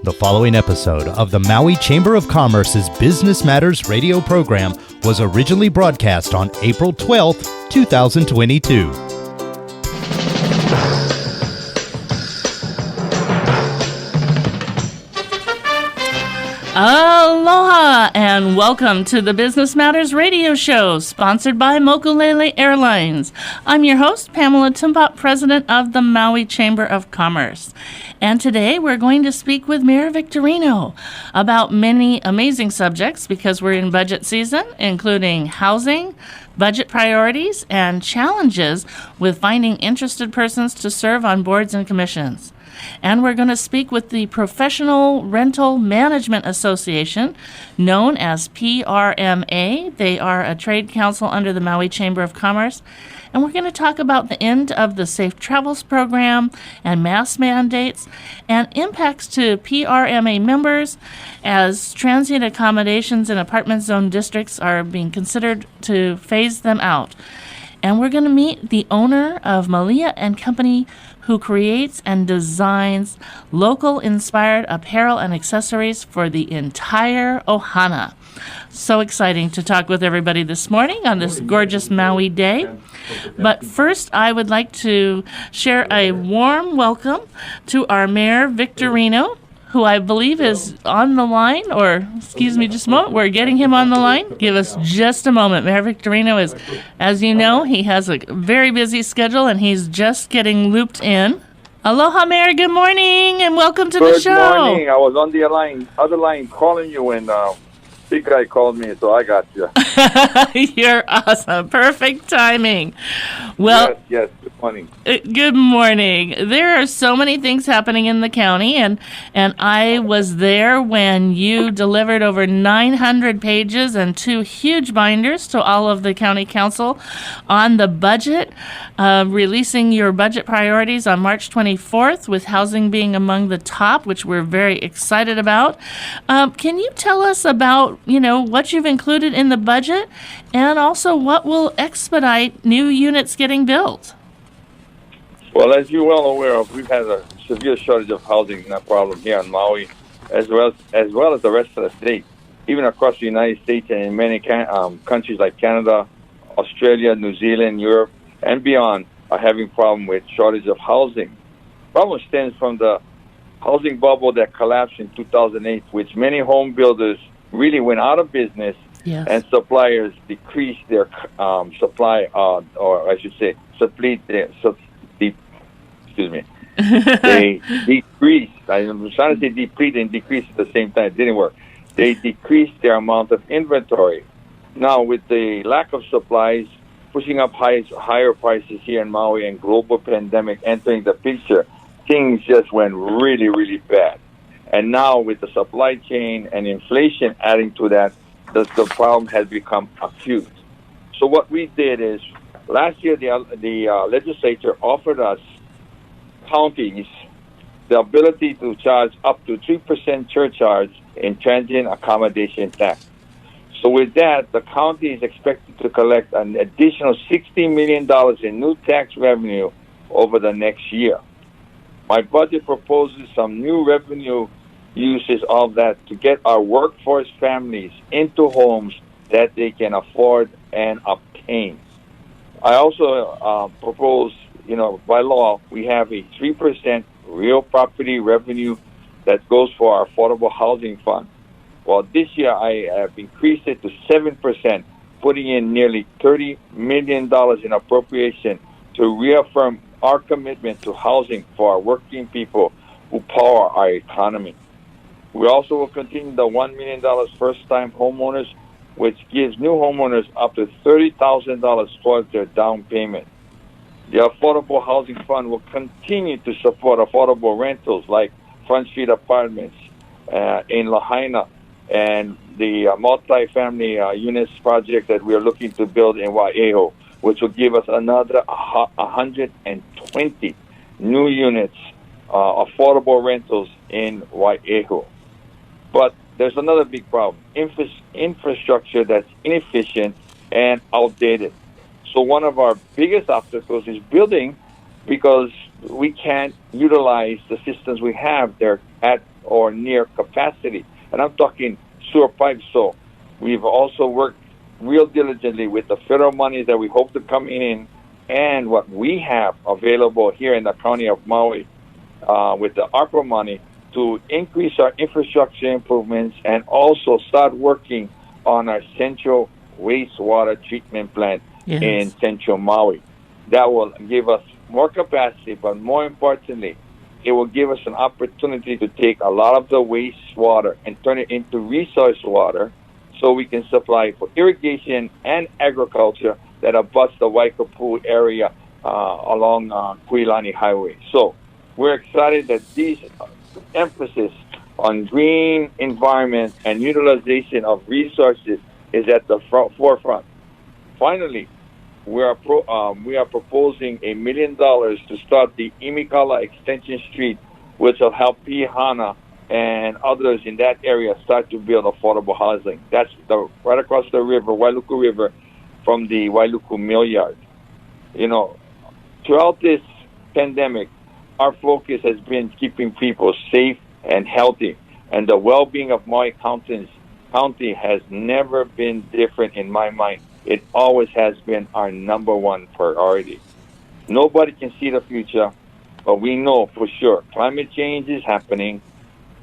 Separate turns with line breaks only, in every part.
The following episode of the Maui Chamber of Commerce's Business Matters radio program was originally broadcast on April 12th, 2022.
Aloha and welcome to the Business Matters radio show, sponsored by Mokulele Airlines. I'm your host, Pamela Timbot, president of the Maui Chamber of Commerce. And today we're going to speak with Mayor Victorino about many amazing subjects because we're in budget season, including housing, budget priorities, and challenges with finding interested persons to serve on boards and commissions. And we're going to speak with the Professional Rental Management Association, known as PRMA. They are a trade council under the Maui Chamber of Commerce. And we're going to talk about the end of the Safe Travels program and mask mandates and impacts to PRMA members as transient accommodations in apartment zone districts are being considered to phase them out. And we're going to meet the owner of Mailia and Company, who creates and designs local-inspired apparel and accessories for the entire Ohana. So exciting to talk with everybody this morning on this gorgeous Maui day. But first, I would like to share a warm welcome to our Mayor, Victorino, who I believe is on the line, or excuse me just a moment, we're getting him on the line. Give us just a moment. Mayor Victorino is, as you know, he has a very busy schedule and he's just getting looped in. Aloha, Mayor, good morning and welcome to the show.
Good morning. I was on the other line calling you when big guy called me, so I got you.
You're awesome. Perfect timing. Well,
yes. Good morning.
Good morning. There are so many things happening in the county, and I was there when you delivered over 900 pages and 2 huge binders to all of the county council on the budget, releasing your budget priorities on March 24th, with housing being among the top, which we're very excited about. Can you tell us about what you've included in the budget and also what will expedite new units getting built?
Well, as you're well aware of, we've had a severe shortage of housing problem here in Maui, as well as the rest of the state, even across the United States and in many countries like Canada, Australia, New Zealand, Europe, and beyond are having problem with shortage of housing. Problem stems from the housing bubble that collapsed in 2008, which many home builders really went out of business.
Yes.
And suppliers decreased their supply, or I should say, they decreased. I'm trying to say deplete and decrease at the same time. It didn't work. They decreased their amount of inventory. Now, with the lack of supplies, pushing up higher prices here in Maui and global pandemic entering the picture, things just went really, really bad. And now with the supply chain and inflation adding to that, the problem has become acute. So what we did is, last year the legislature offered us, counties, the ability to charge up to 3% surcharge in transient accommodation tax. So with that, the county is expected to collect an additional $60 million in new tax revenue over the next year. My budget proposes some new revenue uses of that to get our workforce families into homes that they can afford and obtain. I also propose, by law, we have a 3% real property revenue that goes for our affordable housing fund. Well, this year I have increased it to 7%, putting in nearly $30 million in appropriation to reaffirm our commitment to housing for our working people who power our economy. We also will continue the $1 million first-time homeowners, which gives new homeowners up to $30,000 towards their down payment. The Affordable Housing Fund will continue to support affordable rentals like Front Street Apartments in Lahaina and the multi-family units project that we are looking to build in Wai'eho, which will give us another 120 new units, affordable rentals in Wai'eho. But there's another big problem, infrastructure that's inefficient and outdated. So one of our biggest obstacles is building, because we can't utilize the systems we have. They're at or near capacity. And I'm talking sewer pipes. So we've also worked real diligently with the federal money that we hope to come in and what we have available here in the county of Maui with the ARPA money to increase our infrastructure improvements and also start working on our central wastewater treatment plant in central Maui. That will give us more capacity, but more importantly, it will give us an opportunity to take a lot of the wastewater and turn it into resource water so we can supply for irrigation and agriculture that abuts the Waikapu area along Kuilani Highway. So we're excited that these emphasis on green environment and utilization of resources is at the forefront. Finally, we are proposing $1 million to start the Imikala Extension Street, which will help Pihana and others in that area start to build affordable housing. That's right across the river, Wailuku River, from the Wailuku Mill Yard. You know, throughout this pandemic, our focus has been keeping people safe and healthy, and the well-being of Maui County has never been different in my mind. It always has been our number one priority. Nobody can see the future, but we know for sure climate change is happening,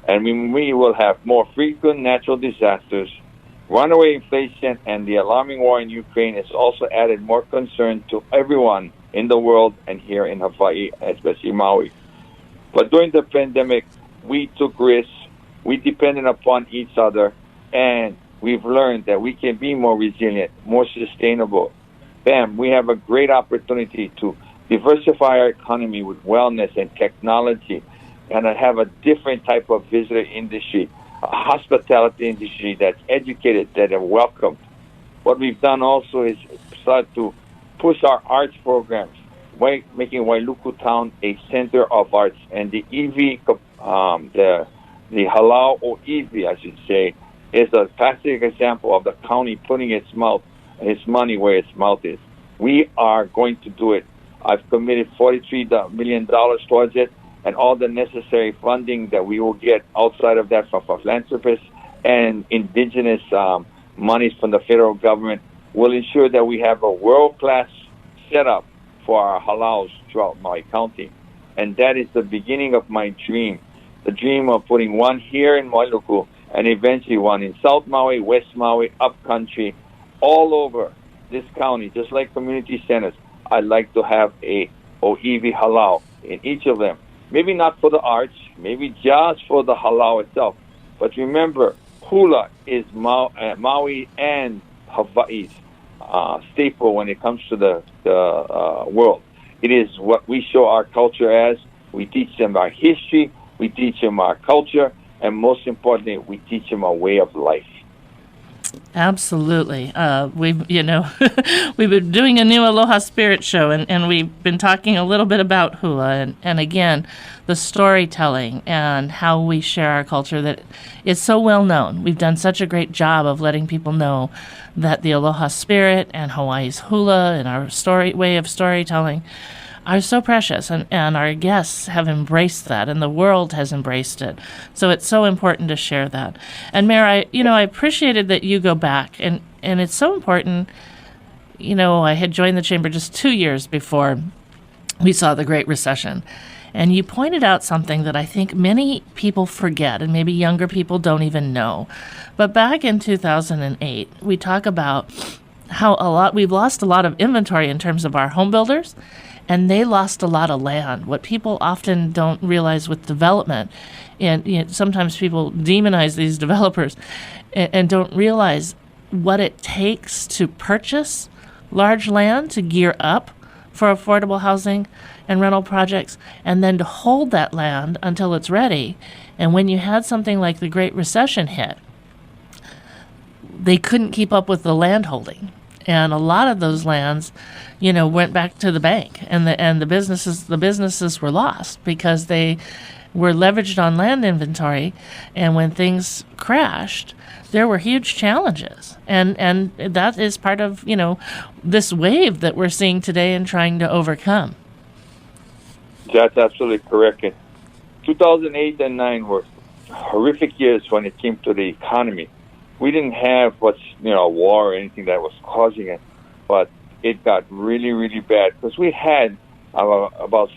and we will have more frequent natural disasters. Runaway inflation and the alarming war in Ukraine has also added more concern to everyone in the world and here in Hawaii, especially Maui. But during the pandemic, we took risks, we depended upon each other, and we've learned that we can be more resilient, more sustainable. Bam, we have a great opportunity to diversify our economy with wellness and technology and have a different type of visitor industry, a hospitality industry that's educated, that are welcomed. What we've done also is start to push our arts programs, making Wailuku Town a center of arts. And the EV, the Halau or EV, I should say, is a classic example of the county putting its money where its mouth is. We are going to do it. I've committed $43 million towards it, and all the necessary funding that we will get outside of that from philanthropists and indigenous monies from the federal government will ensure that we have a world-class setup for our halaus throughout Maui County. And that is the beginning of my dream, the dream of putting one here in Wailuku and eventually one in South Maui, West Maui, upcountry, all over this county, just like community centers. I'd like to have a Oiwi halau in each of them. Maybe not for the arts, maybe just for the halau itself. But remember, hula is Maui and Hawaii's staple when it comes to the world. It is what we show our culture as. We teach them our history, we teach them our culture, and most importantly, we teach them our way of life.
Absolutely. We've been doing a new Aloha Spirit show, and we've been talking a little bit about hula, and again, the storytelling and how we share our culture that is so well known. We've done such a great job of letting people know that the Aloha Spirit and Hawaii's hula and our way of storytelling are so precious, and our guests have embraced that, and the world has embraced it. So it's so important to share that. And Mayor, I appreciated that you go back, and it's so important. I had joined the chamber just 2 years before we saw the Great Recession, and you pointed out something that I think many people forget, and maybe younger people don't even know. But back in 2008, we talk about how we've lost a lot of inventory in terms of our home builders, and they lost a lot of land. What people often don't realize with development, and sometimes people demonize these developers and don't realize what it takes to purchase large land to gear up for affordable housing and rental projects, and then to hold that land until it's ready. And when you had something like the Great Recession hit, they couldn't keep up with the land holding. And a lot of those lands, went back to the bank, and the businesses were lost because they were leveraged on land inventory. And when things crashed, there were huge challenges, and that is part of this wave that we're seeing today and trying to overcome.
That's absolutely correct. 2008 and 9 were horrific years when it came to the economy. We didn't have a war or anything that was causing it, but it got really, really bad because we had about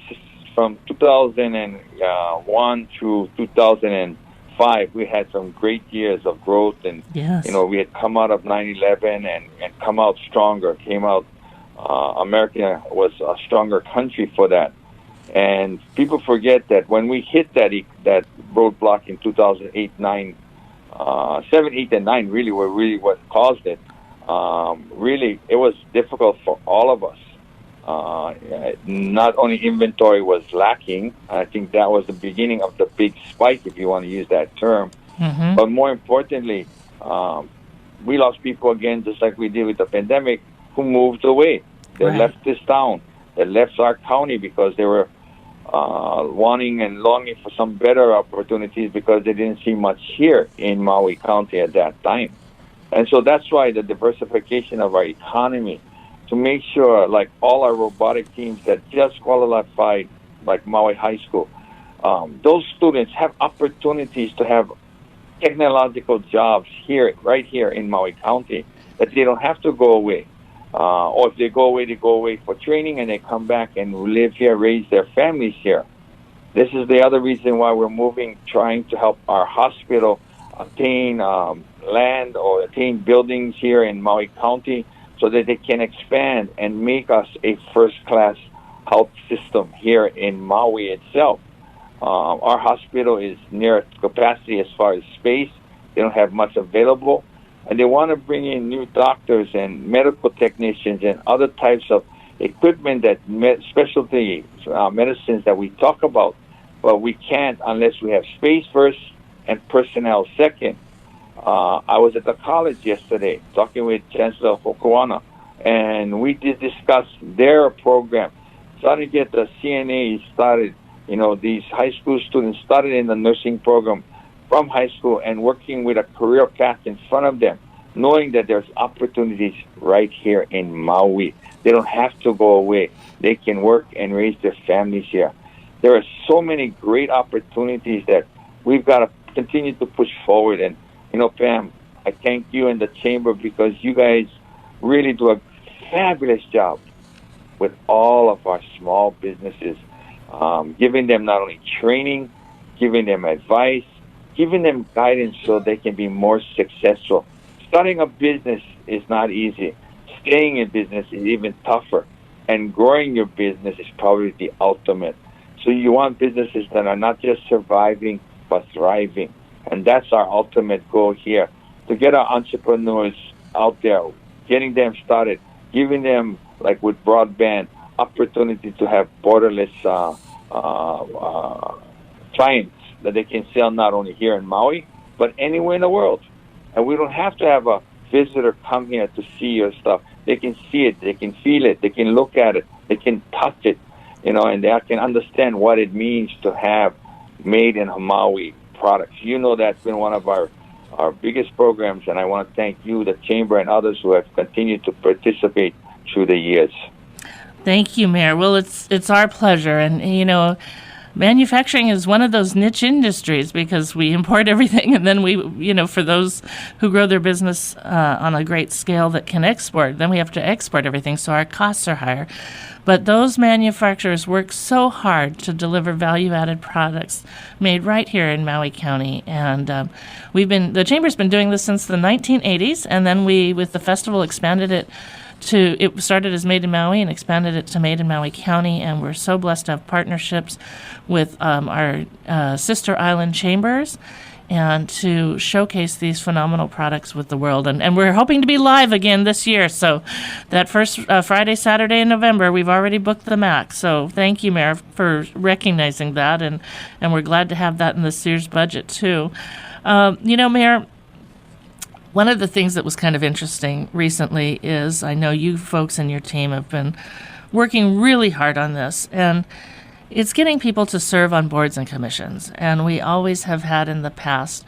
from 2001 to 2005, we had some great years of growth, and
yes.
We had come out of 9/11 and come out stronger. America was a stronger country for that. And people forget that when we hit that roadblock in 2008, 9, 7, 8, and 9 really were what caused it. Really, it was difficult for all of us. Not only inventory was lacking, I think that was the beginning of the big spike, if you want to use that term.
Mm-hmm.
But more importantly, we lost people again, just like we did with the pandemic, who moved away. They left this town. They left our county because they were wanting and longing for some better opportunities because they didn't see much here in Maui County at that time. And so that's why the diversification of our economy, to make sure, like all our robotic teams that just qualified, like Maui High School, those students have opportunities to have technological jobs right here in Maui County, that they don't have to go away. Or if they go away for training and they come back and live here, raise their families here. This is the other reason why we're moving, trying to help our hospital obtain land or attain buildings here in Maui County so that they can expand and make us a first-class health system here in Maui itself. Our hospital is near capacity as far as space. They don't have much available. And they want to bring in new doctors and medical technicians and other types of equipment, that specialty medicines that we talk about. But we can't unless we have space first and personnel second. I was at the college yesterday talking with Chancellor Hokuana, and we did discuss their program. Starting to get the CNAs started, these high school students started in the nursing program from high school and working with a career path in front of them, knowing that there's opportunities right here in Maui. They don't have to go away. They can work and raise their families here. There are so many great opportunities that we've got to continue to push forward. And, Pam, I thank you and the Chamber because you guys really do a fabulous job with all of our small businesses, giving them not only training, giving them advice, giving them guidance so they can be more successful. Starting a business is not easy. Staying in business is even tougher. And growing your business is probably the ultimate. So you want businesses that are not just surviving, but thriving. And that's our ultimate goal here, to get our entrepreneurs out there, getting them started, giving them, like with broadband, opportunity to have borderless clients that they can sell not only here in Maui, but anywhere in the world. And we don't have to have a visitor come here to see your stuff. They can see it, they can feel it, they can look at it, they can touch it, and they can understand what it means to have made in Maui products. That's been one of our biggest programs, and I want to thank you, the Chamber, and others who have continued to participate through the years. Thank
you, Mayor. Well, it's our pleasure, and manufacturing is one of those niche industries because we import everything, and then we, for those who grow their business on a great scale that can export, then we have to export everything, so our costs are higher. But those manufacturers work so hard to deliver value-added products made right here in Maui County, and the Chamber's been doing this since the 1980s, and then we, with the festival, expanded it. It started as Made in Maui and expanded it to Made in Maui County, and we're so blessed to have partnerships with our sister island chambers and to showcase these phenomenal products with the world. And we're hoping to be live again this year. So that first Friday, Saturday in November, we've already booked the MAC. So thank you, Mayor, for recognizing that, and we're glad to have that in this year's budget, too. Mayor, one of the things that was kind of interesting recently is I know you folks and your team have been working really hard on this, and it's getting people to serve on boards and commissions. And we always have had in the past,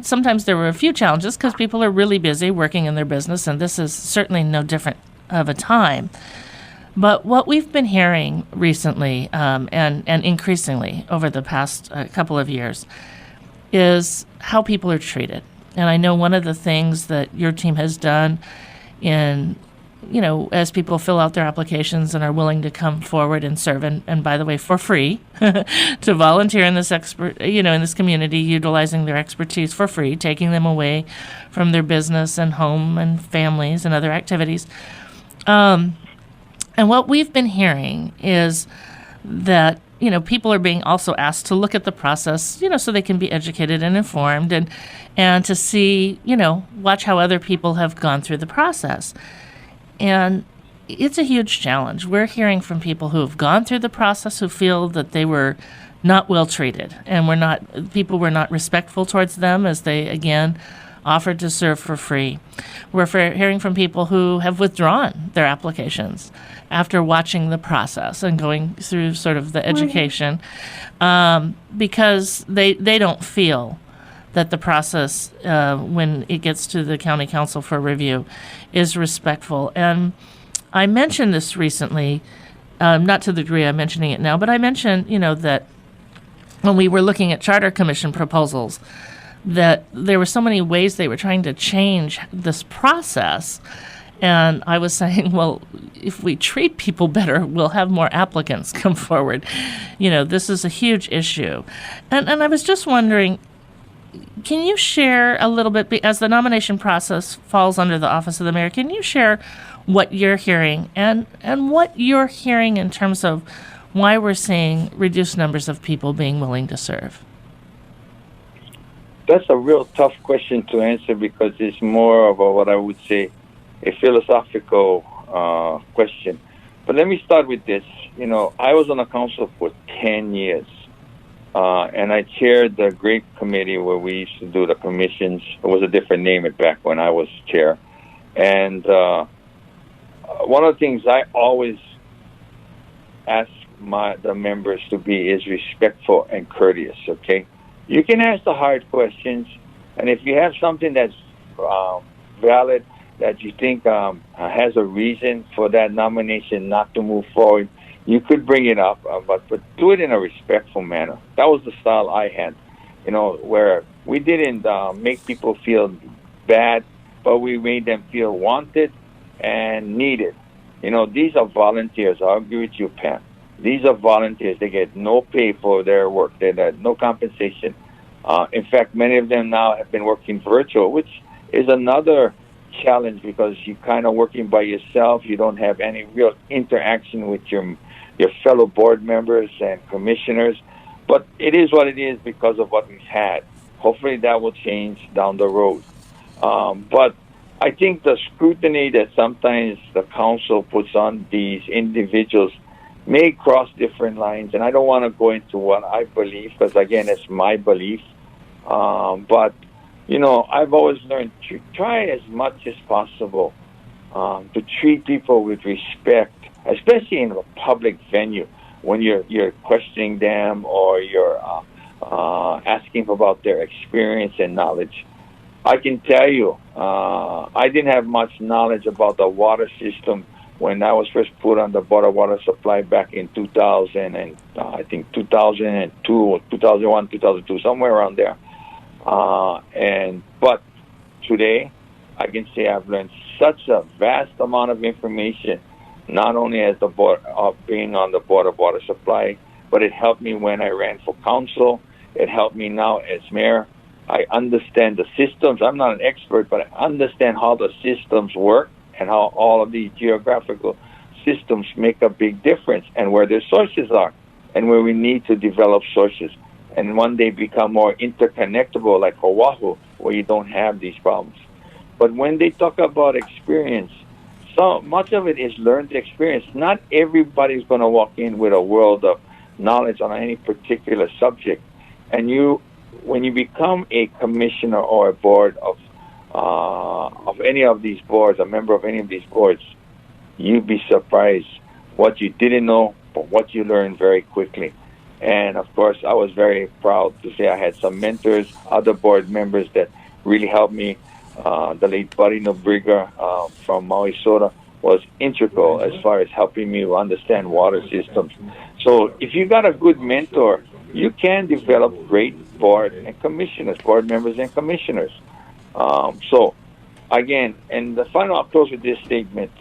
sometimes there were a few challenges because people are really busy working in their business, and this is certainly no different of a time. But what we've been hearing recently and increasingly over the past couple of years is how people are treated. And I know one of the things that your team has done in, as people fill out their applications and are willing to come forward and serve, and by the way, for free, to volunteer in this in this community, utilizing their expertise for free, taking them away from their business and home and families and other activities. And what we've been hearing is that people are being also asked to look at the process, so they can be educated and informed, and to see, watch how other people have gone through the process. And it's a huge challenge. We're hearing from people who have gone through the process who feel that they were not well treated, and people were not respectful towards them as they, again, offered to serve for free. We're hearing from people who have withdrawn their applications after watching the process and going through sort of the education, because they don't feel that the process, when it gets to the county council for review, is respectful. And I mentioned this recently, not to the degree I'm mentioning it now, but I mentioned, that when we were looking at charter commission proposals, that there were so many ways they were trying to change this process. And I was saying, well, if we treat people better, we'll have more applicants come forward. This is a huge issue. And I was just wondering, can you share a little bit, as the nomination process falls under the Office of the Mayor, can you share what you're hearing and what you're hearing in terms of why we're seeing reduced numbers of people being willing to serve?
That's a real tough question to answer because it's more of what I would say a philosophical question. But let me start with this. I was on the council for 10 years. And I chaired the great committee where we used to do the commissions. It was a different name back when I was chair. And one of the things I always ask the members to be is respectful and courteous, okay? You can ask the hard questions, and if you have something that's valid, that you think has a reason for that nomination not to move forward, you could bring it up, but do it in a respectful manner. That was the style I had, where we didn't make people feel bad, but we made them feel wanted and needed. These are volunteers. I agree with you, Pam. These are volunteers. They get no pay for their work. They get no compensation. In fact, many of them now have been working virtual, which is another challenge because you're kind of working by yourself. You don't have any real interaction with your fellow board members and commissioners. But it is what it is because of what we've had. Hopefully that will change down the road. But I think the scrutiny that sometimes the council puts on these individuals may cross different lines. And I don't want to go into what I believe because, again, it's my belief. But, I've always learned to try as much as possible to treat people with respect, especially in a public venue when you're questioning them or you're asking about their experience and knowledge. I can tell you, I didn't have much knowledge about the water system when I was first put on the Board of Water Supply back in 2000 and I think 2002 or 2001, 2002, somewhere around there. But today, I can say I've learned such a vast amount of information, not only as the board of being on the Board of Water Supply, but it helped me when I ran for council. It helped me now as mayor. I understand the systems. I'm not an expert, but I understand how the systems work and how all of these geographical systems make a big difference and where their sources are and where we need to develop sources and one day become more interconnectable like Oahu, where you don't have these problems. But when they talk about experience, so much of it is learned experience. Not everybody's going to walk in with a world of knowledge on any particular subject. And when you become a commissioner or a board of any of these boards, a member of any of these boards, you'd be surprised what you didn't know, but what you learned very quickly. And of course, I was very proud to say I had some mentors, other board members that really helped me. The late Buddy Nobriga from Maui Soda was integral as far as helping me understand water systems. So if you got a good mentor, you can develop great board members and commissioners. So, again, and the final, I'll close with this statement.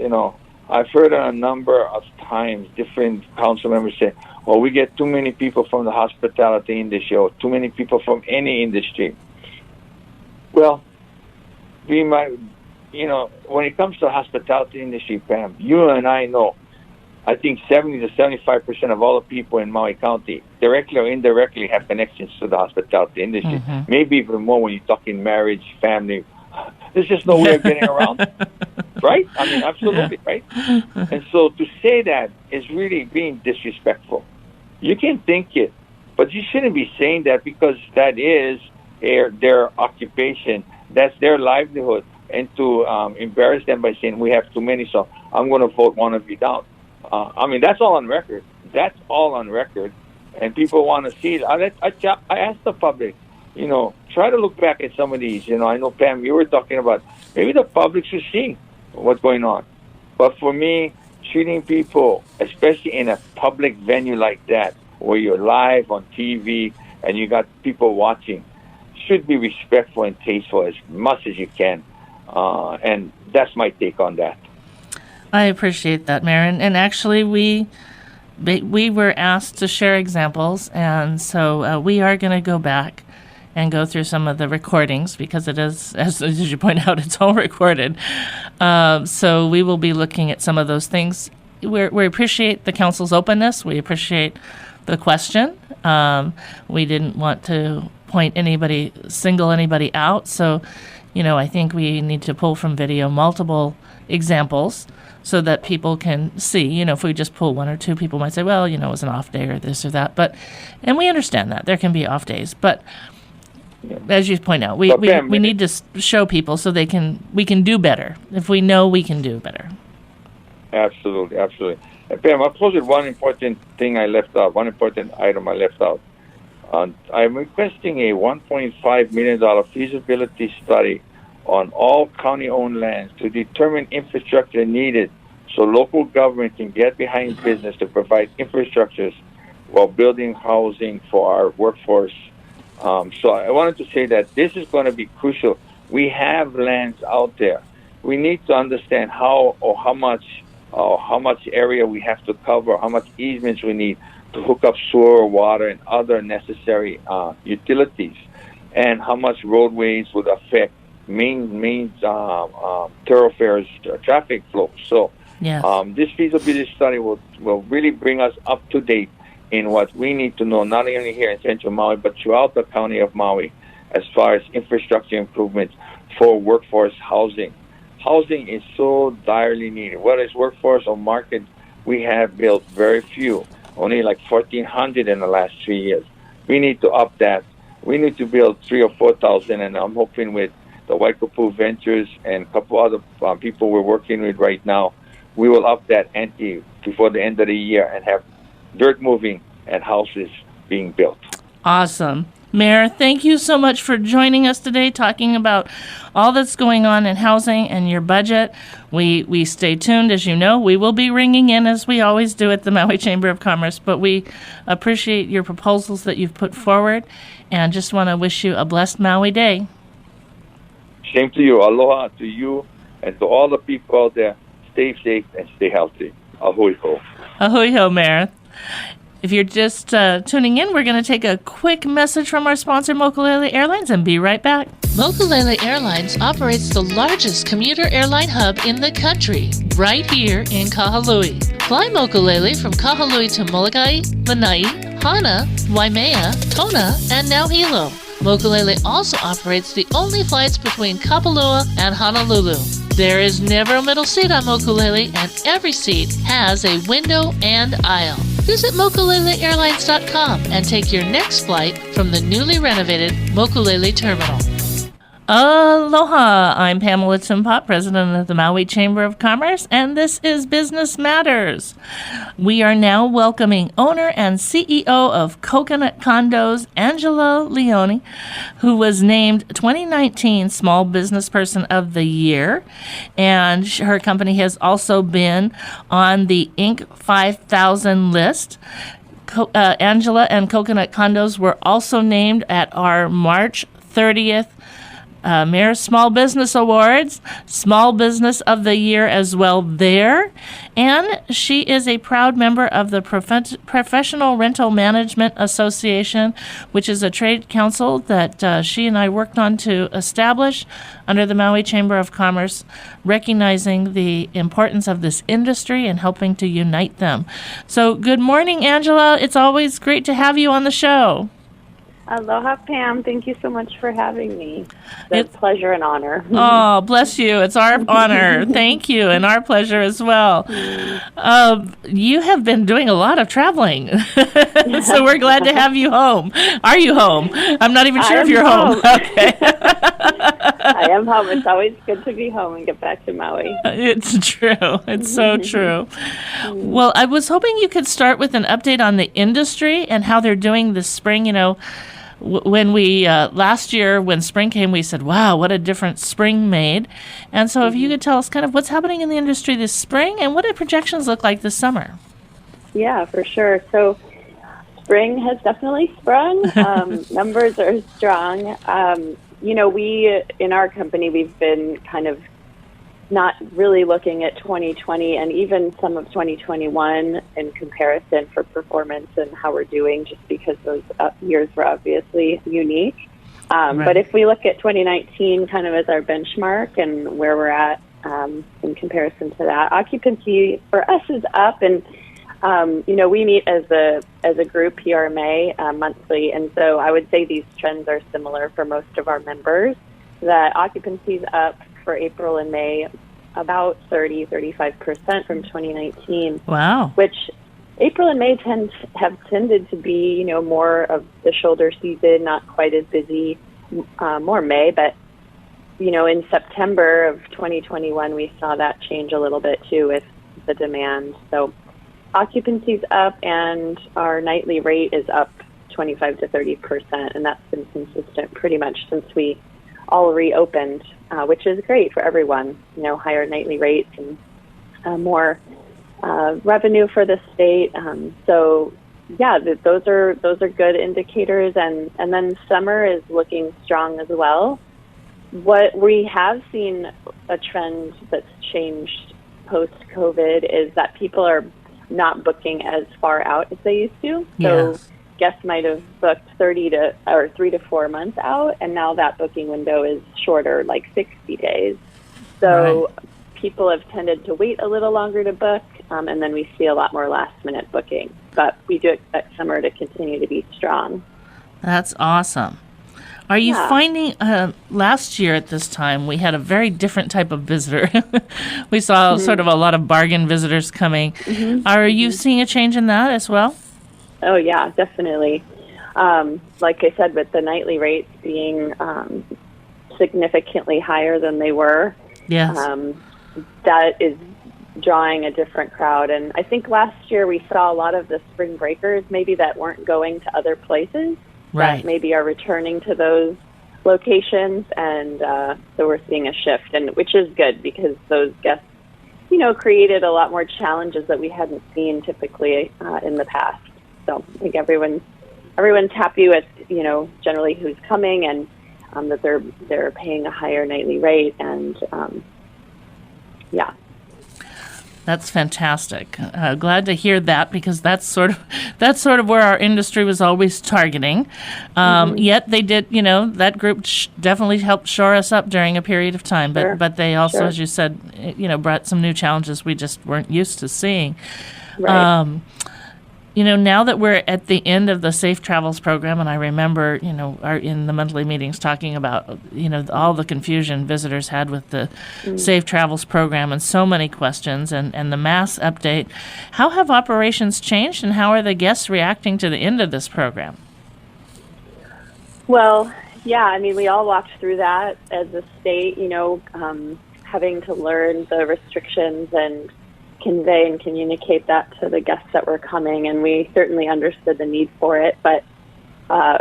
I've heard a number of times different council members say, well, we get too many people from the hospitality industry or too many people from any industry. Well, we might, when it comes to the hospitality industry, Pam, you and I know, I think 70 to 75% of all the people in Maui County, directly or indirectly, have connections to the hospitality industry.
Mm-hmm.
Maybe even more when you're talking marriage, family. There's just no way of getting around, right? I mean, absolutely, right? And so to say that is really being disrespectful. You can think it, but you shouldn't be saying that, because that is their occupation. That's their livelihood. And to embarrass them by saying we have too many, so I'm going to vote one of you down. That's all on record. That's all on record. And people want to see it. I asked the public, try to look back at some of these. I know, Pam, you were talking about maybe the public should see what's going on. But for me, treating people, especially in a public venue like that, where you're live on TV and you got people watching, should be respectful and tasteful as much as you can. And that's my take on that.
I appreciate that, Mayor. And actually, we were asked to share examples, and so we are going to go back and go through some of the recordings, because it is, as you point out, it's all recorded. So we will be looking at some of those things. We appreciate the council's openness. We appreciate the question. We didn't want to single anybody out. So, I think we need to pull from video multiple examples so that people can see. If we just pull one or two, people might say, well, it was an off day or this or that. And we understand that there can be off days, but as you point out, we need to show people so we can do better. If we know we can do better.
Absolutely. And Pam, I'll close with one important item I left out. I'm requesting a $1.5 million feasibility study on all county-owned lands to determine infrastructure needed so local government can get behind business to provide infrastructures while building housing for our workforce. So I wanted to say that this is going to be crucial. We have lands out there. We need to understand how much area we have to cover, how much easements we need to hook up sewer, water, and other necessary utilities, and how much roadways would affect main thoroughfares traffic flow. So
yes.
This feasibility study will really bring us up to date in what we need to know, not only here in Central Maui, but throughout the county of Maui, as far as infrastructure improvements for workforce housing. Housing is so direly needed. Whether it's workforce or market, we have built very few, only like 1,400 in the last 3 years. We need to up that. We need to build 3,000 or 4,000, and I'm hoping with the Waikapu Ventures and a couple other people we're working with right now, we will up that ante before the end of the year and have dirt moving and houses being built.
Awesome. Mayor, thank you so much for joining us today, talking about all that's going on in housing and your budget. We stay tuned. As you know, we will be ringing in, as we always do at the Maui Chamber of Commerce, but we appreciate your proposals that you've put forward, and just want to wish you a blessed Maui Day.
Same to you. Aloha to you and to all the people out there. Stay safe and stay healthy. Ahui ho.
Ahui ho, Mayor. If you're just tuning in, we're going to take a quick message from our sponsor, Mokulele Airlines, and be right back.
Mokulele Airlines operates the largest commuter airline hub in the country, right here in Kahului. Fly Mokulele from Kahului to Molokai, Lanai, Hana, Waimea, Kona, and now Hilo. Mokulele also operates the only flights between Kapalua and Honolulu. There is never a middle seat on Mokulele, and every seat has a window and aisle. Visit mokuleleairlines.com and take your next flight from the newly renovated Mokulele Terminal.
Aloha, I'm Pamela Timpot, President of the Maui Chamber of Commerce, and this is Business Matters. We are now welcoming owner and CEO of Coconut Condos, Angela Leone, who was named 2019 Small Business Person of the Year, and her company has also been on the Inc. 5000 list. Angela and Coconut Condos were also named at our March 30th Mayor's Small Business Awards, Small Business of the Year as well there. And she is a proud member of the Professional Rental Management Association, which is a trade council that she and I worked on to establish under the Maui Chamber of Commerce, recognizing the importance of this industry and helping to unite them. So good morning, Angela. It's always great to have you on the show.
Aloha, Pam. Thank you so much for having me. It's a pleasure and honor.
Oh, bless you. It's our honor. Thank you, and our pleasure as well. You have been doing a lot of traveling, so we're glad to have you home. Are you home? I'm not even sure if you're home. Okay.
I am home. It's always good to be home and get back to Maui.
It's true. It's so true. Well, I was hoping you could start with an update on the industry and how they're doing this spring. You know, when we last year when spring came, we said, wow, what a difference spring made. And so if you could tell us kind of what's happening in the industry this spring and what do projections look like this summer?
Yeah, for sure. So spring has definitely sprung. Numbers are strong. You know, we in our company, we've been kind of not really looking at 2020 and even some of 2021 in comparison for performance and how we're doing, just because those years were obviously unique.
Right.
But if we look at 2019 kind of as our benchmark and where we're at in comparison to that, occupancy for us is up. And, you know, we meet as a group, PRMA, monthly. And so I would say these trends are similar for most of our members, that occupancy is up for April and May, about 35% from 2019.
Wow.
Which April and May have tended to be, you know, more of the shoulder season, not quite as busy, more May. But, you know, in September of 2021, we saw that change a little bit too with the demand. So occupancy's up and our nightly rate is up 25 to 30%. And that's been consistent pretty much since we all reopened, which is great for everyone. You know, higher nightly rates and more revenue for the state. So, yeah, those are good indicators. And then summer is looking strong as well. What we have seen a trend that's changed post-COVID is that people are not booking as far out as they used to. So.
Yes.
Guests might have booked 3 to 4 months out, and now that booking window is shorter, like 60 days. So people have tended to wait a little longer to book, and then we see a lot more last-minute booking. But we do expect summer to continue to be strong.
That's awesome. Are you finding, last year at this time, we had a very different type of visitor. We saw sort of a lot of bargain visitors coming. Are you seeing a change in that as well?
Oh, yeah, definitely. Like I said, with the nightly rates being significantly higher than they were,
yes,
that is drawing a different crowd. And I think last year we saw a lot of the spring breakers maybe that weren't going to other places, that maybe are returning to those locations. And so we're seeing a shift, and which is good because those guests, you know, created a lot more challenges that we hadn't seen typically in the past. So I think everyone's happy with, you know, generally who's coming and that they're paying a higher nightly rate, and yeah.
That's fantastic. Glad to hear that, because that's sort of where our industry was always targeting. Yet they did, you know, that group definitely helped shore us up during a period of time. But they also, as you said, you know, brought some new challenges we just weren't used to seeing.
Right.
You know, now that we're at the end of the Safe Travels program, and I remember, you know, in the monthly meetings talking about, you know, all the confusion visitors had with the Safe Travels program and so many questions and the mass update, how have operations changed and how are the guests reacting to the end of this program?
Well, yeah, I mean, we all walked through that as a state, you know, having to learn the restrictions and convey and communicate that to the guests that were coming, and we certainly understood the need for it. But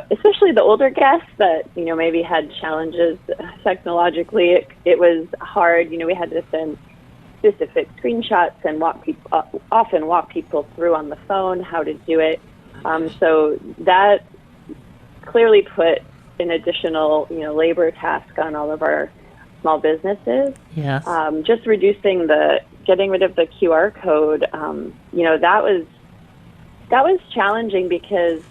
especially the older guests that, you know, maybe had challenges technologically, it was hard. You know, we had to send specific screenshots and often walk people through on the phone how to do it. So that clearly put an additional, labor task on all of our small businesses.
Yes.
Just getting rid of the QR code, that was challenging because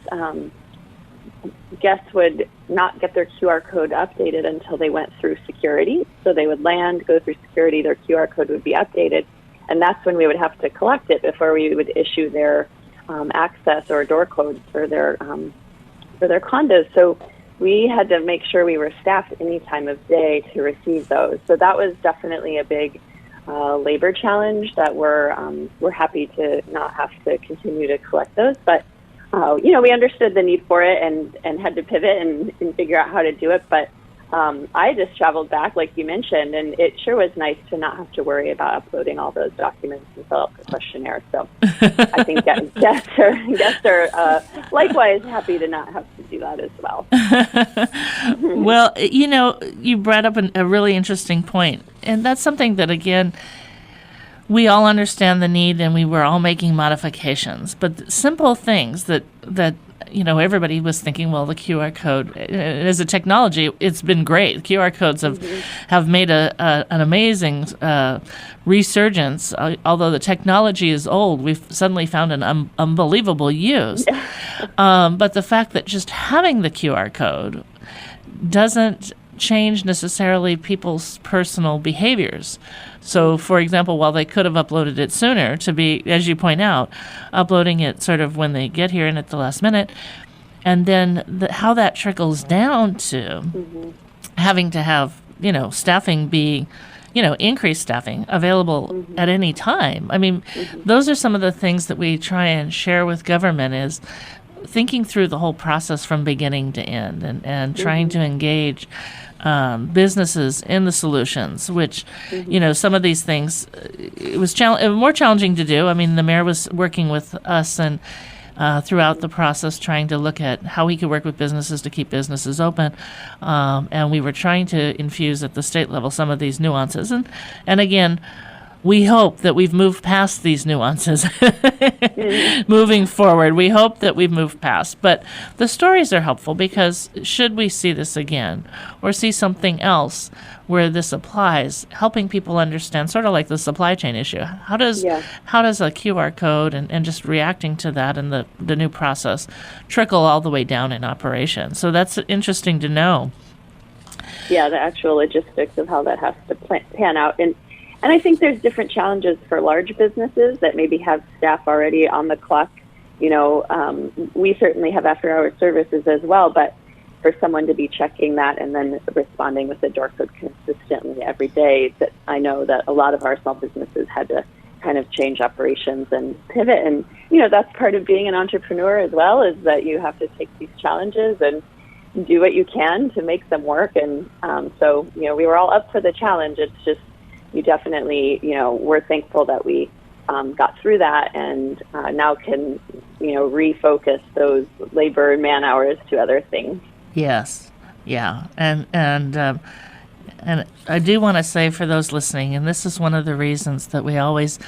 guests would not get their QR code updated until they went through security. So they would land, go through security, their QR code would be updated, and that's when we would have to collect it before we would issue their access or door codes for their condos. So we had to make sure we were staffed any time of day to receive those. So that was definitely a big labor challenge that we're happy to not have to continue to collect those. But, we understood the need for it and had to pivot and figure out how to do it. But I just traveled back, like you mentioned, and it sure was nice to not have to worry about uploading all those documents and fill out the questionnaire. So I think guests are likewise happy to not have to do that as well.
Well, you brought up a really interesting point, and that's something that, again, we all understand the need, and we were all making modifications. But simple things that everybody was thinking, well, the QR code, as a technology, it's been great. QR codes have made an amazing resurgence. Although the technology is old, we've suddenly found an unbelievable use. But the fact that just having the QR code doesn't change necessarily people's personal behaviors. So, for example, while they could have uploaded it sooner, to be, as you point out, uploading it sort of when they get here and at the last minute, and then how that trickles down to having to have, staffing be, increased staffing available at any time. I mean, those are some of the things that we try and share with government, is thinking through the whole process from beginning to end, and trying to engage businesses in the solutions, which, some of these things, it was more challenging to do. I mean, the mayor was working with us and throughout the process trying to look at how he could work with businesses to keep businesses open. And we were trying to infuse at the state level some of these nuances. And again, we hope that we've moved past these nuances moving forward. We hope that we've moved past. But the stories are helpful, because should we see this again or see something else where this applies, helping people understand, sort of like the supply chain issue, how does a QR code and just reacting to that and the new process trickle all the way down in operation? So that's interesting to know.
Yeah, the actual logistics of how that has to pan out. And I think there's different challenges for large businesses that maybe have staff already on the clock. We certainly have after-hour services as well, but for someone to be checking that and then responding with the door code consistently every day, that I know that a lot of our small businesses had to kind of change operations and pivot. And, that's part of being an entrepreneur as well, is that you have to take these challenges and do what you can to make them work. And so, we were all up for the challenge. It's just, you definitely, we're thankful that we got through that and now can, refocus those labor and man hours to other things.
Yes. Yeah. And I do want to say for those listening, and this is one of the reasons that we always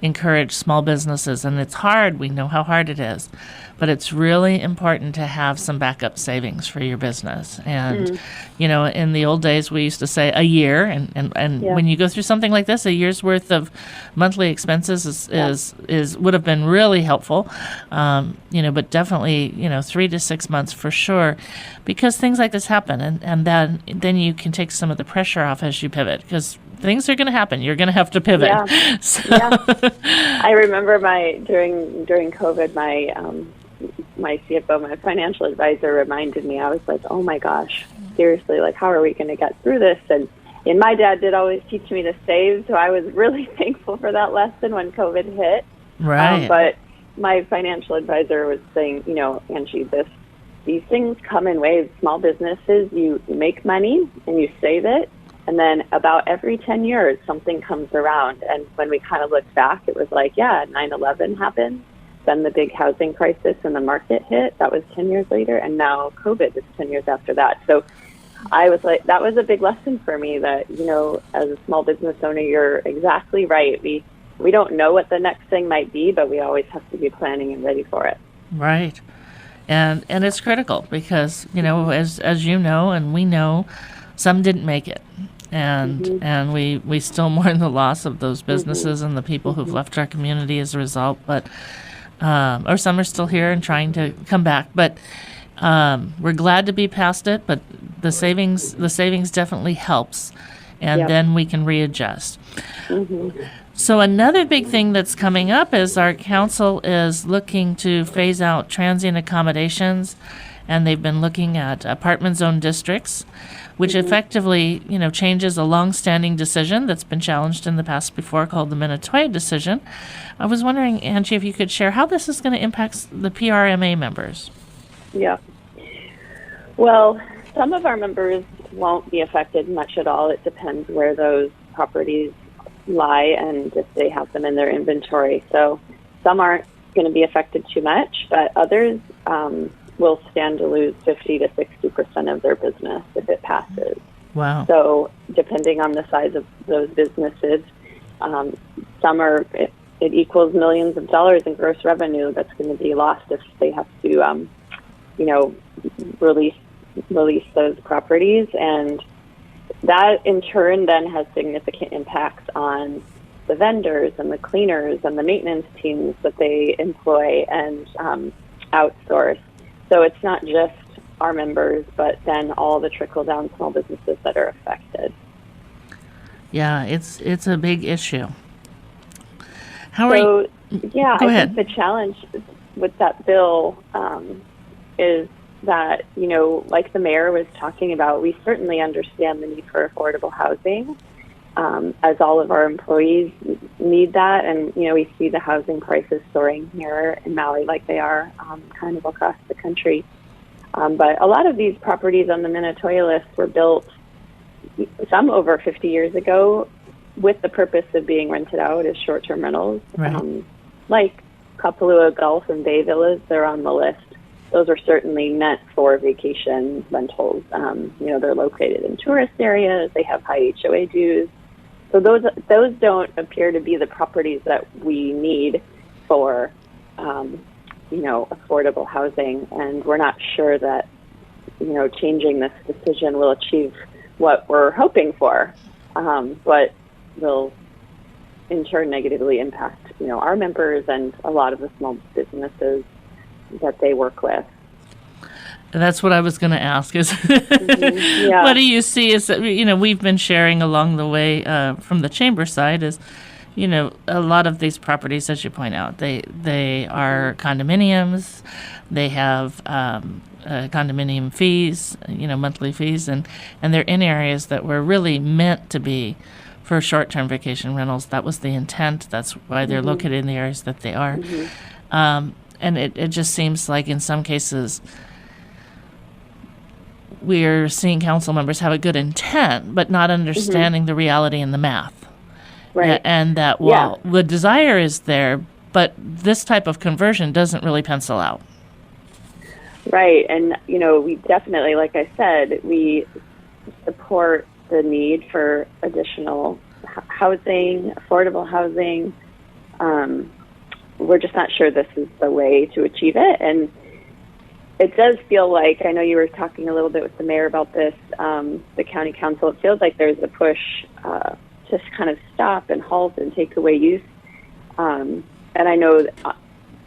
encourage small businesses, and it's hard. We know how hard it is, but it's really important to have some backup savings for your business. And, in the old days, we used to say a year, and when you go through something like this, a year's worth of monthly expenses is would have been really helpful. But definitely, 3 to 6 months for sure, because things like this happen, and then you can take some of the pressure off as you pivot, because things are going to happen. You're going to have to pivot.
Yeah. I remember during COVID, my CFO, my financial advisor, reminded me. I was like, oh my gosh, seriously, like, how are we going to get through this? And my dad did always teach me to save, so I was really thankful for that lesson when COVID hit.
Right.
But my financial advisor was saying, Angie, these things come in waves. Small businesses, you make money and you save it, and then about every 10 years, something comes around. And when we kind of looked back, it was like, 9/11 happened. Then the big housing crisis and the market hit. That was 10 years later. And now COVID is 10 years after that. So I was like, that was a big lesson for me that, as a small business owner, you're exactly right. We don't know what the next thing might be, but we always have to be planning and ready for it.
Right. And it's critical because, as you know and we know, some didn't make it. And we still mourn the loss of those businesses and the people who've left our community as a result, but or some are still here and trying to come back. But we're glad to be past it, but the savings definitely helps, and then we can readjust. So another big thing that's coming up is our council is looking to phase out transient accommodations, and they've been looking at apartment zone districts, which effectively, changes a long-standing decision that's been challenged in the past before called the Minatoya decision. I was wondering, Angie, if you could share how this is going to impact the PRMA members.
Yeah. Well, some of our members won't be affected much at all. It depends where those properties lie and if they have them in their inventory. So some aren't going to be affected too much, but others will stand to lose 50 to 60% of their business if it passes.
Wow.
So depending on the size of those businesses, some are, it equals millions of dollars in gross revenue that's going to be lost if they have to, release those properties. And that in turn then has significant impacts on the vendors and the cleaners and the maintenance teams that they employ and outsource. So it's not just our members, but then all the trickle-down small businesses that are affected.
Yeah, it's a big issue.
Go
ahead.
think the challenge with that bill is that, like the mayor was talking about, we certainly understand the need for affordable housing, as all of our employees need that. And, we see the housing prices soaring here in Maui like they are kind of across the country. But a lot of these properties on the Minatoya list were built, some over 50 years ago, with the purpose of being rented out as short-term rentals.
Right.
Like Kapalua Gulf and Bay Villas, they're on the list. Those are certainly meant for vacation rentals. They're located in tourist areas. They have high HOA dues. So those don't appear to be the properties that we need for, affordable housing. And we're not sure that, changing this decision will achieve what we're hoping for, but will in turn negatively impact, our members and a lot of the small businesses that they work with.
That's what I was going to ask is
Yeah.
What do you see is that, we've been sharing along the way from the chamber side is, a lot of these properties, as you point out, they are condominiums. They have condominium fees, monthly fees, and they're in areas that were really meant to be for short-term vacation rentals. That was the intent. That's why they're located in the areas that they are. And it just seems like in some cases we're seeing council members have a good intent, but not understanding the reality and the math.
Right.
And that, the desire is there, but this type of conversion doesn't really pencil out.
Right. And, we definitely, like I said, we support the need for additional housing, affordable housing. We're just not sure this is the way to achieve it. And it does feel like, I know you were talking a little bit with the mayor about this, the county council, it feels like there's a push to kind of stop and halt and take away use. And I know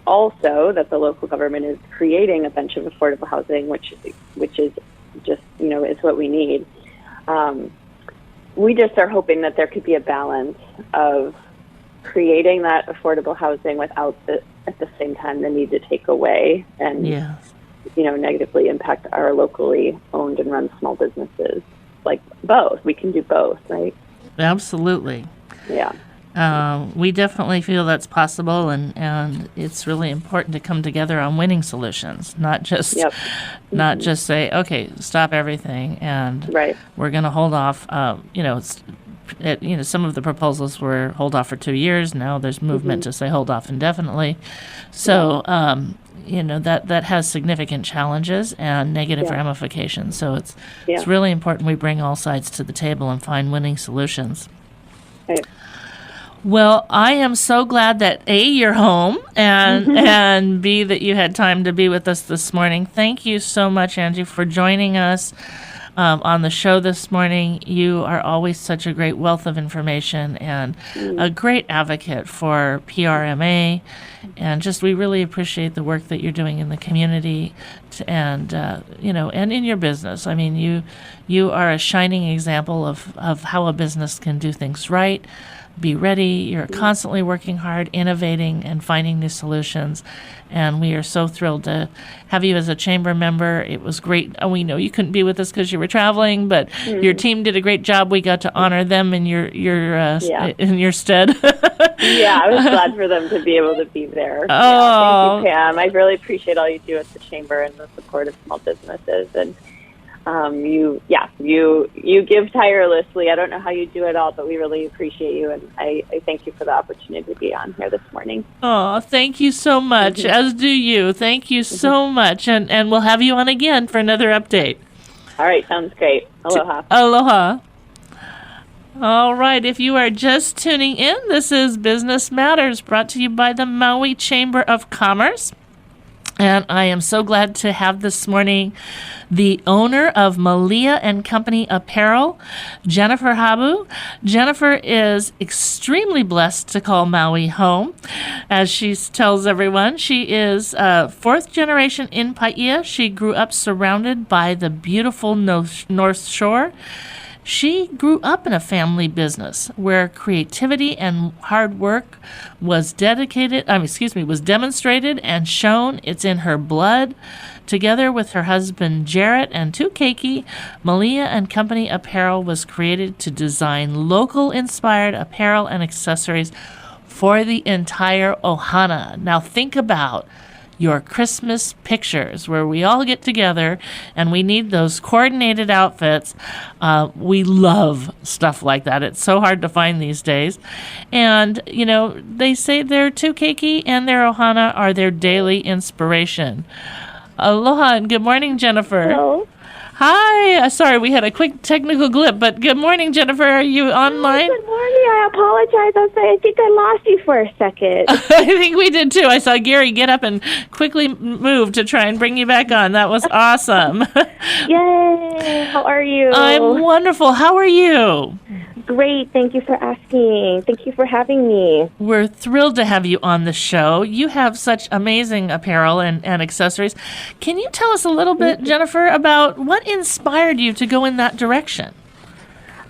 also that the local government is creating a bunch of affordable housing, which is just, is what we need. We just are hoping that there could be a balance of creating that affordable housing without at the same time the need to take away and negatively impact our locally owned and run small businesses. Like both, we can do both, right?
Absolutely.
Yeah.
We definitely feel that's possible, and it's really important to come together on winning solutions, not just just say, okay, stop everything, and we're going to hold off. Some of the proposals were hold off for 2 years. Now there's movement to say hold off indefinitely. So, that has significant challenges and negative ramifications. So it's really important we bring all sides to the table and find winning solutions.
Right.
Well, I am so glad that A, you're home, and B, that you had time to be with us this morning. Thank you so much, Angie, for joining us on the show this morning. You are always such a great wealth of information and a great advocate for PRMA, and just we really appreciate the work that you're doing in the community and and in your business. I mean, you are a shining example of how a business can do things right. Be ready. You're constantly working hard, innovating, and finding new solutions. And we are so thrilled to have you as a chamber member. It was great. We know you couldn't be with us because you were traveling, but your team did a great job. We got to honor them in your in your stead.
Yeah, I was glad for them to be able to be there.
Oh,
yeah, thank you, Pam. I really appreciate all you do at the chamber and the support of small businesses. And you give tirelessly. I don't know how you do it all, but we really appreciate you, and I thank you for the opportunity to be on here this morning.
Oh, thank you so much, as do you. Thank you so much, and we'll have you on again for another update.
All right, sounds great. Aloha.
Aloha. All right, if you are just tuning in, this is Business Matters, brought to you by the Maui Chamber of Commerce. And I am so glad to have this morning the owner of Mailia and Company Apparel, Jennifer Habu. Jennifer is extremely blessed to call Maui home. As she tells everyone, she is fourth generation in Paia. She grew up surrounded by the beautiful North Shore. She grew up in a family business where creativity and hard work was demonstrated and shown. It's in her blood. Together with her husband Jarrett and two keiki, Mailia and Company Apparel was created to design local inspired apparel and accessories for the entire ohana. Now think about your Christmas pictures where we all get together and we need those coordinated outfits. We love stuff like that. It's so hard to find these days. And, they say their two keiki and their ohana are their daily inspiration. Aloha and good morning, Jennifer.
Hello.
Hi. Sorry, we had a quick technical glitch, but good morning, Jennifer. Are you online?
Good morning. I apologize. I think I lost you for a second.
I think we did too. I saw Gary get up and quickly move to try and bring you back on. That was awesome.
Yay. How are you?
I'm wonderful. How are you?
Great. Thank you for asking. Thank you for having me.
We're thrilled to have you on the show. You have such amazing apparel and accessories. Can you tell us a little bit, Jennifer, about what inspired you to go in that direction?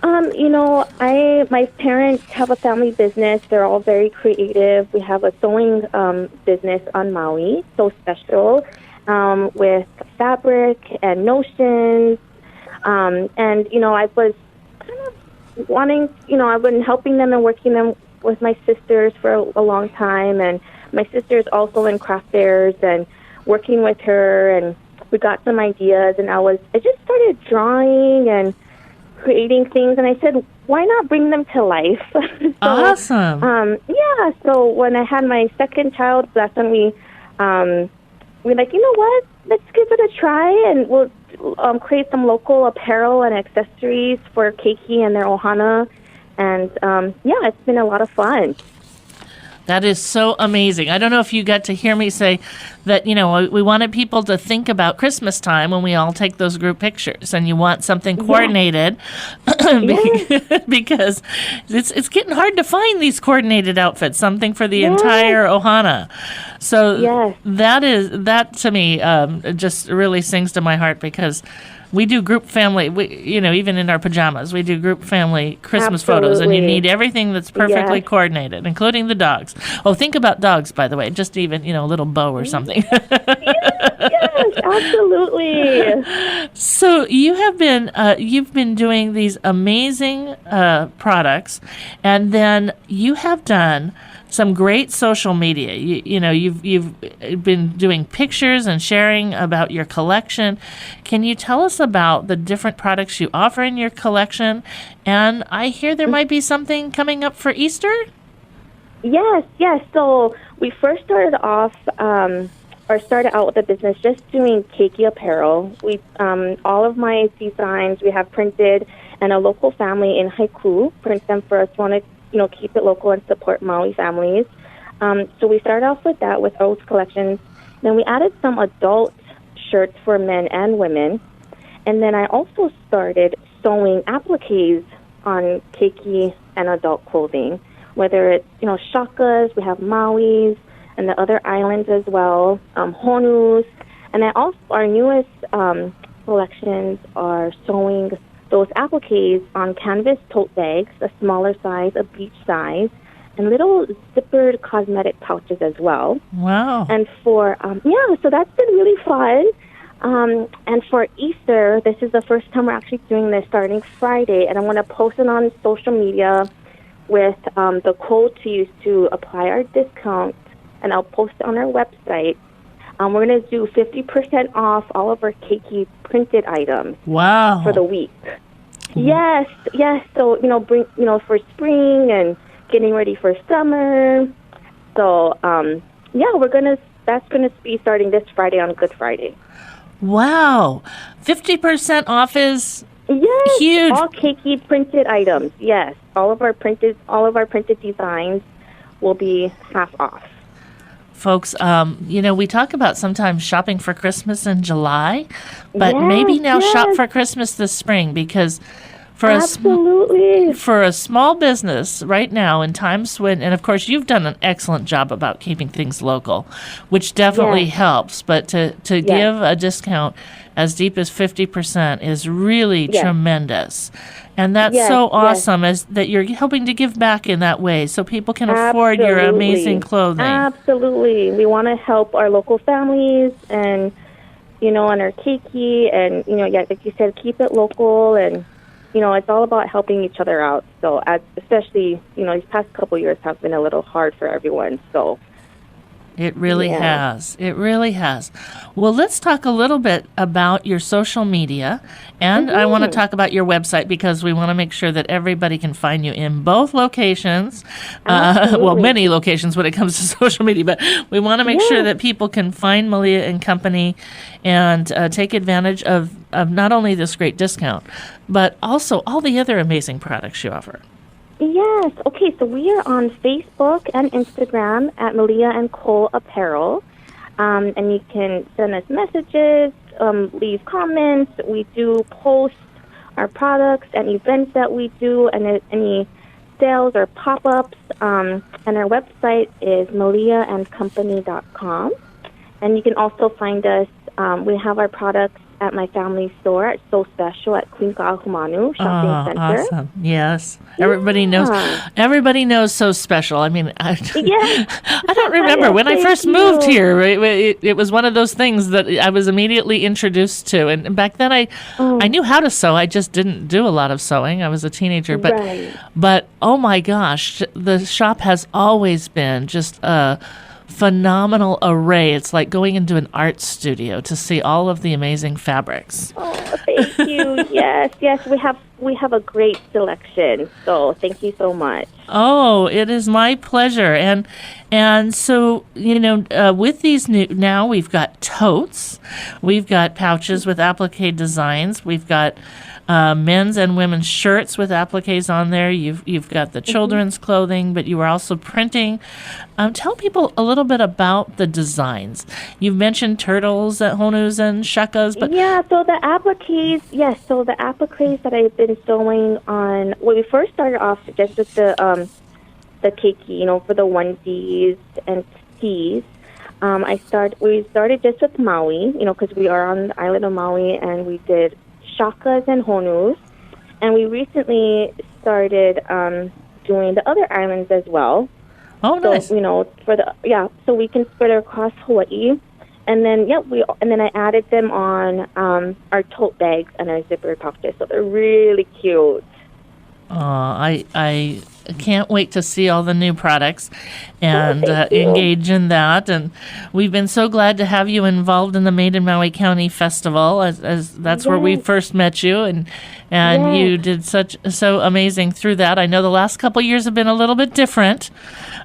My parents have a family business. They're all very creative. We have a sewing business on Maui, So Special, with fabric and notions. I was kind of wanting, I've been helping them and working them with my sisters for a long time, and my sister's also in craft fairs and working with her, and we got some ideas, and I just started drawing and creating things, and I said, why not bring them to life?
Awesome.
So when I had my second child, that's when we're like, you know what, let's give it a try, and we'll create some local apparel and accessories for keiki and their ohana, and it's been a lot of fun.
That is so amazing. I don't know if you got to hear me say that, we wanted people to think about Christmas time when we all take those group pictures, and you want something coordinated because it's getting hard to find these coordinated outfits, something for the entire ohana. So that to me just really sings to my heart, because we do group family, even in our pajamas, we do group family Christmas photos, and you need everything that's perfectly coordinated, including the dogs. Oh, think about dogs, by the way, just even, a little bow or something.
Yes, absolutely.
So you've been doing these amazing products, and then you have done some great social media. You've been doing pictures and sharing about your collection. Can you tell us about the different products you offer in your collection? And I hear there might be something coming up for Easter?
Yes. So we first started out with the business just doing keiki apparel. We all of my designs we have printed, and a local family in Haiku print them for us keep it local and support Maui families. So we started off with that, with those collections. Then we added some adult shirts for men and women. And then I also started sewing appliques on keiki and adult clothing, whether it's, shakas, we have Mauis, and the other islands as well, honus. And then also our newest collections are sewing those appliques on canvas tote bags, a smaller size, a beach size, and little zippered cosmetic pouches as well.
Wow.
And for, so that's been really fun. And for Easter, this is the first time we're actually doing this starting Friday, and I'm going to post it on social media with the code to use to apply our discount, and I'll post it on our website. We're going to do 50% off all of our keiki printed items.
Wow.
For the week. Yes. So, bring, for spring and getting ready for summer. So, that's going to be starting this Friday on Good Friday.
Wow. 50% off is
yes,
huge.
All keiki printed items. Yes. All of our printed designs will be half off.
Folks, we talk about sometimes shopping for Christmas in July, but maybe now shop for Christmas this spring, because for a small business right now in times when, and of course you've done an excellent job about keeping things local, which definitely helps, but to give a discount as deep as 50% is really tremendous. And that's so awesome as that you're helping to give back in that way so people can afford your amazing clothing.
Absolutely. We want to help our local families and, and our keiki and, like you said, keep it local, and, it's all about helping each other out. So especially, these past couple years have been a little hard for everyone. So
it really has. It really has. Well, let's talk a little bit about your social media, and I want to talk about your website, because we want to make sure that everybody can find you in both locations. Many locations when it comes to social media, but we want to make sure that people can find Mailia and Company and take advantage of not only this great discount, but also all the other amazing products you offer.
Yes. Okay, so we are on Facebook and Instagram at Mailia & Co. Apparel. And you can send us messages, leave comments. We do post our products and events that we do, and any sales or pop-ups. And our website is mailiaandcompany.com. And you can also find us, we have our products at my family store at So Special at Queen Ka'ahumanu Shopping Center.
Awesome. Yes. Everybody knows So Special. I mean, I don't remember. When I first moved here, it was one of those things that I was immediately introduced to. And back then I knew how to sew. I just didn't do a lot of sewing. I was a teenager. But oh my gosh, the shop has always been just a phenomenal array. It's like going into an art studio to see all of the amazing fabrics.
Oh, thank you. yes, we have a great selection. So thank you so much.
Oh, it is my pleasure. And so, with these now we've got totes, we've got pouches with applique designs, we've got men's and women's shirts with appliques on there. You've got the children's clothing, but you are also printing. Tell people a little bit about the designs. You've mentioned turtles, honus, and shakas, but
so the appliques, the appliques that I've been sewing on. Well, we first started off just with the keiki, for the onesies and tees. We started just with Maui, because we are on the island of Maui, and we did shakas and honus, and we recently started doing the other islands as well.
Oh, nice.
So, so we can spread it across Hawaii, and then I added them on our tote bags and our zipper pouches, so they're really cute.
I can't wait to see all the new products and engage in that. And we've been so glad to have you involved in the Made in Maui County Festival, as that's where we first met you, and you did so amazing through that. I know the last couple years have been a little bit different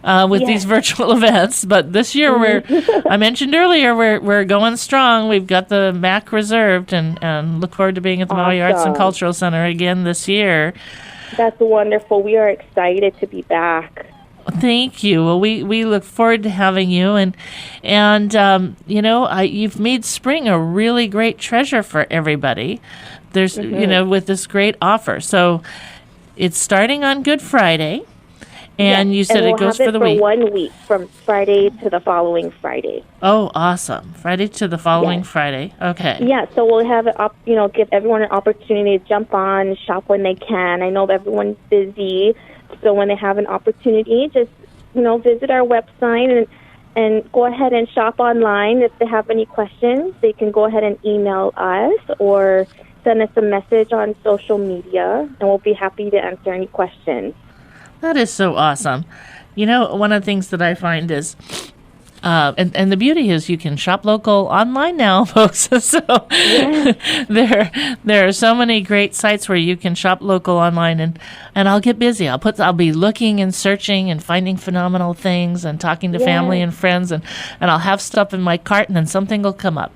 with these virtual events, but this year I mentioned earlier, we're going strong. We've got the MAC reserved, and look forward to being at the Maui Arts and Cultural Center again this year.
That's wonderful. We are excited to be back.
Thank you. Well, we look forward to having you, and you've made spring a really great treasure for everybody. There's with this great offer. So it's starting on Good Friday, and you said it goes for the week.
We'll have it for 1 week, from Friday to the following Friday.
Oh, awesome! Friday to the following Friday. Okay.
Yeah, so we'll have it up. Give everyone an opportunity to jump on, shop when they can. I know that everyone's busy. So when they have an opportunity, just, visit our website and go ahead and shop online. If they have any questions, they can go ahead and email us or send us a message on social media, and we'll be happy to answer any questions.
That is so awesome. One of the things that I find is, and the beauty is you can shop local online now, folks. So there are so many great sites where you can shop local online, and I'll get busy. I'll be looking and searching and finding phenomenal things and talking to family and friends, and I'll have stuff in my cart, and then something will come up.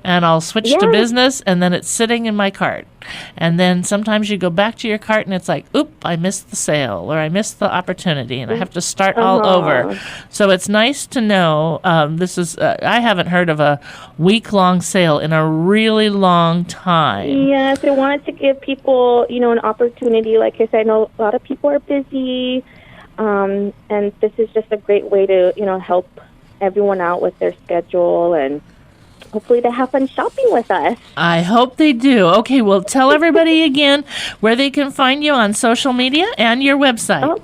And I'll switch to business, and then it's sitting in my cart. And then sometimes you go back to your cart, and it's like, oop, I missed the sale, or I missed the opportunity, and I have to start all over. So it's nice to know this is, I haven't heard of a week-long sale in a really long time.
Yes, I wanted to give people, an opportunity. Like I said, I know a lot of people are busy, and this is just a great way to, help everyone out with their schedule, and hopefully they have fun shopping with us.
I hope they do. Okay, well, tell everybody again where they can find you on social media and your website.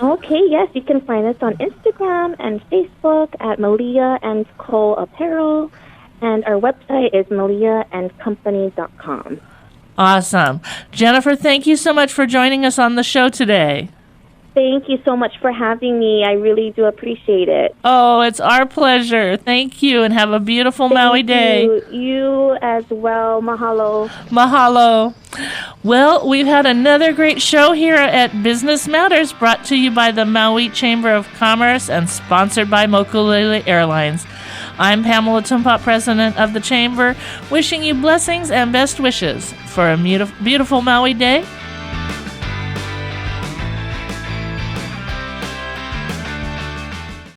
Oh, okay, yes, you can find us on Instagram and Facebook at Mailia and Co. Apparel, and our website is mailiaandcompany.com.
Awesome. Jennifer, thank you so much for joining us on the show today.
Thank you so much for having me. I really do appreciate it.
Oh, it's our pleasure. Thank you, and have a beautiful Maui day.
You as well. Mahalo.
Mahalo. Well, we've had another great show here at Business Matters, brought to you by the Maui Chamber of Commerce and sponsored by Mokulele Airlines. I'm Pamela Tumpot, president of the Chamber, wishing you blessings and best wishes for a beautiful Maui day